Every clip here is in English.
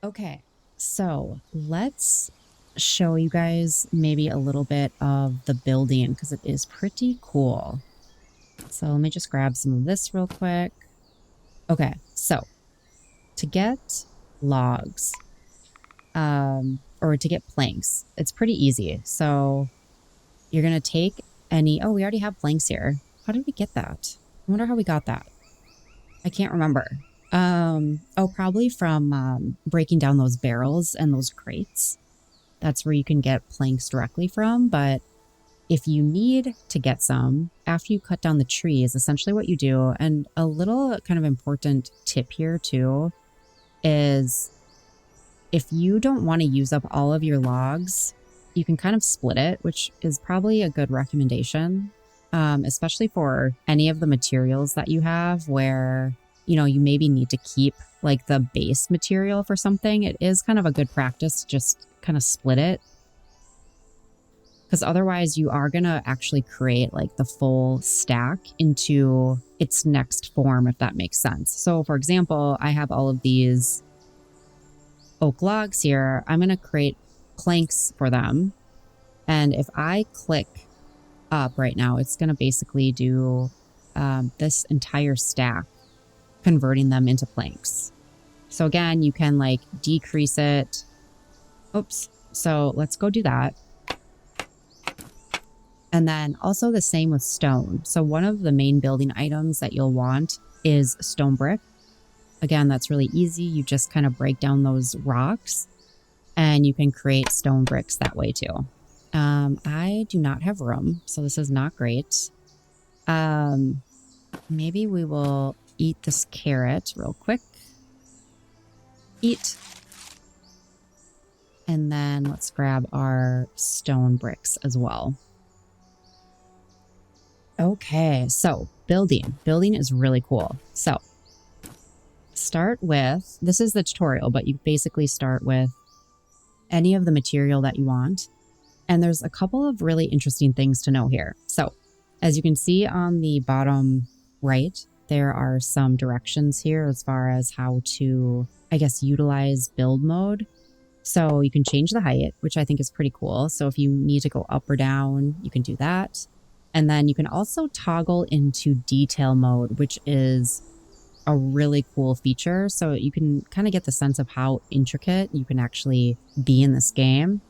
Okay, so let's show you guys maybe a little bit of the building because it is pretty cool. So let me just grab some of this real quick. Okay, so to get logs, or to get planks, it's pretty easy. So you're gonna take oh, we already have planks here. How did we get that? I wonder how we got that. I can't remember. Oh, probably from breaking down those barrels and those crates. That's where you can get planks directly from. But if you need to get some, after you cut down the trees, essentially what you do, and a little kind of important tip here too, is if you don't want to use up all of your logs, you can kind of split it, which is probably a good recommendation, especially for any of the materials that you have where, you maybe need to keep like the base material for something. It is kind of a good practice to just kind of split it because otherwise you are going to actually create like the full stack into its next form, if that makes sense. So for example, I have all of these oak logs here. I'm going to create planks for them. And if I click up right now, it's going to basically do this entire stack, converting them into planks. So again, you can like decrease it. Oops. So let's go do that. And then also the same with stone. So one of the main building items that you'll want is stone brick. Again, that's really easy. You just kind of break down those rocks and you can create stone bricks that way too. I do not have room, so this is not great. Maybe we will eat this carrot real quick. Eat. And then let's grab our stone bricks as well. Okay, so building. Building is really cool. So start with, this is the tutorial, but you basically start with any of the material that you want. And there's a couple of really interesting things to know here. So as you can see on the bottom right, there are some directions here as far as how to, I guess, utilize build mode. So you can change the height, which I think is pretty cool. So if you need to go up or down, you can do that. And then you can also toggle into detail mode, which is a really cool feature. So you can kind of get the sense of how intricate you can actually be in this game.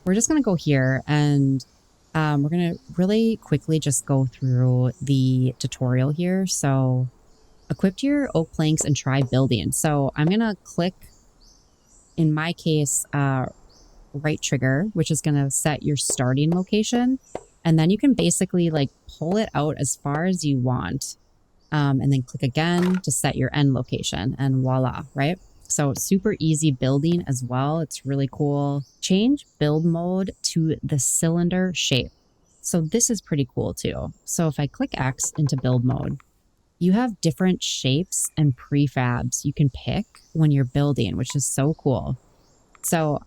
We're just going to go here and we're going to really quickly just go through the tutorial here. So equip your oak planks and try building. So I'm going to click, in my case, right trigger, which is going to set your starting location. And then you can basically like pull it out as far as you want. And then click again to set your end location and voila, right? So super easy building as well. It's really cool. Change build mode to the cylinder shape. So this is pretty cool too. So if I click X into build mode, you have different shapes and prefabs you can pick when you're building, which is so cool. So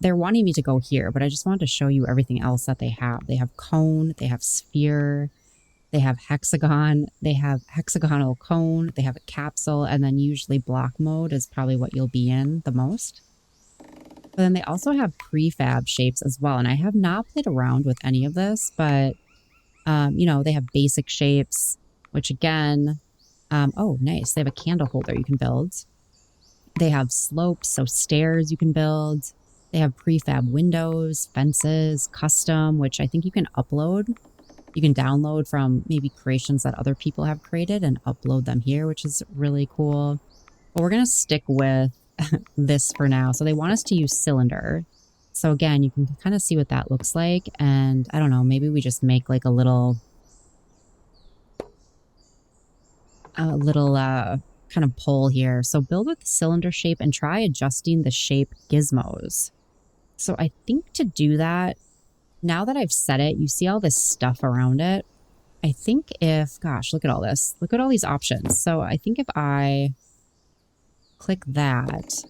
they're wanting me to go here, but I just wanted to show you everything else that they have. They have cone, they have sphere, they have hexagon, they have hexagonal cone, they have a capsule, and then usually block mode is probably what you'll be in the most. But then they also have prefab shapes as well. And I have not played around with any of this, but, they have basic shapes, which again, oh, nice. They have a candle holder you can build. They have slopes, so stairs you can build. They have prefab windows, fences, custom, which I think you can upload. You can download from maybe creations that other people have created and upload them here, which is really cool. But we're going to stick with this for now. So they want us to use cylinder. So again, you can kind of see what that looks like. And I don't know, maybe we just make like a little kind of pole here. So build with the cylinder shape and try adjusting the shape gizmos. So I think to do that, now that I've set it, you see all this stuff around it. I think gosh, look at all this. Look at all these options. So I think if I click that,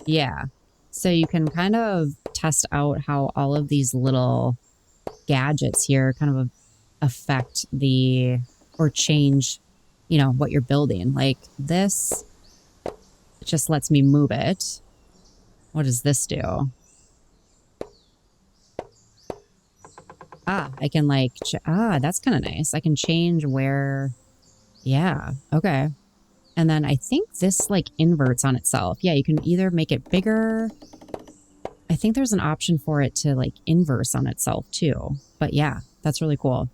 yeah. So you can kind of test out how all of these little gadgets here kind of affect or change, what you're building. Like this just lets me move it. What does this do? Ah, I can like, that's kind of nice. I can change where, yeah, okay. And then I think this like inverts on itself. Yeah, you can either make it bigger. I think there's an option for it to like inverse on itself too. But yeah, that's really cool.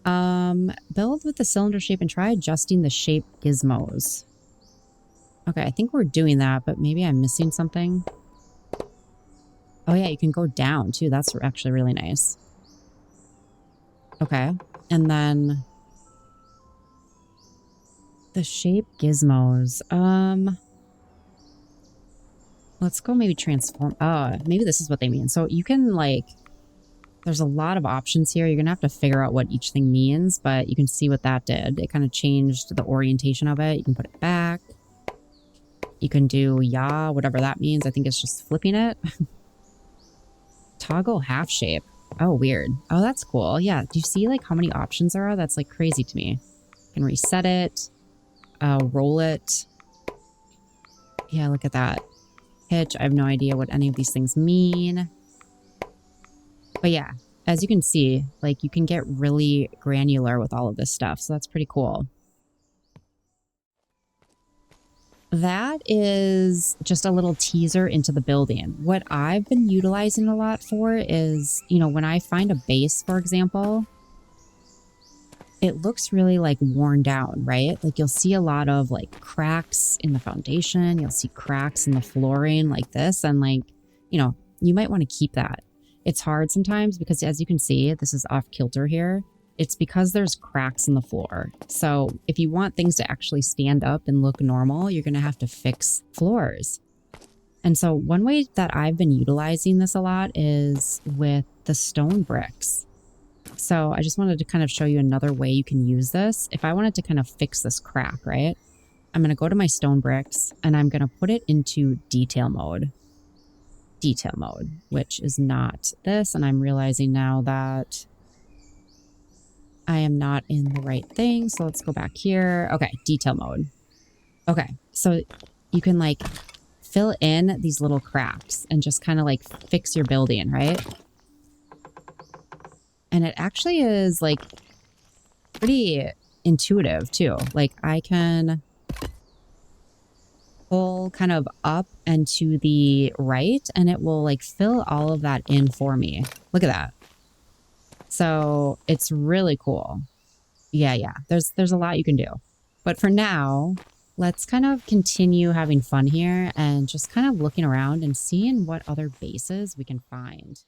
Build with the cylinder shape and try adjusting the shape gizmos. Okay, I think we're doing that, but maybe I'm missing something. Oh yeah, you can go down too. That's actually really nice. Okay, and then the shape gizmos. Let's go maybe transform. Oh, maybe this is what they mean. So you can like, there's a lot of options here. You're gonna have to figure out what each thing means, but you can see what that did. It kind of changed the orientation of it. You can put it back. You can do ya, whatever that means. I think it's just flipping it. Toggle half shape. Oh, weird. Oh, that's cool. Yeah. Do you see like how many options there are? That's like crazy to me. You can reset it, roll it. Yeah, look at that. Pitch. I have no idea what any of these things mean. But yeah, as you can see, like you can get really granular with all of this stuff. So that's pretty cool. That is just a little teaser into the building. What I've been utilizing a lot for is, you know, when I find a base, for example, it looks really like worn down, right? Like you'll see a lot of like cracks in the foundation. You'll see cracks in the flooring like this. And like, you know, you might want to keep that. It's hard sometimes because as you can see, this is off kilter here. It's because there's cracks in the floor. So if you want things to actually stand up and look normal, you're going to have to fix floors. And so one way that I've been utilizing this a lot is with the stone bricks. So I just wanted to kind of show you another way you can use this. If I wanted to kind of fix this crack, right? I'm going to go to my stone bricks and I'm going to put it into detail mode. Detail mode, which is not this. And I'm realizing now that I am not in the right thing. So let's go back here. Okay, detail mode. Okay, so you can like fill in these little cracks and just kind of like fix your building, right? And it actually is like pretty intuitive too. Like I can pull kind of up and to the right and it will like fill all of that in for me. Look at that. So it's really cool. Yeah. There's a lot you can do. But for now, let's kind of continue having fun here and just kind of looking around and seeing what other bases we can find.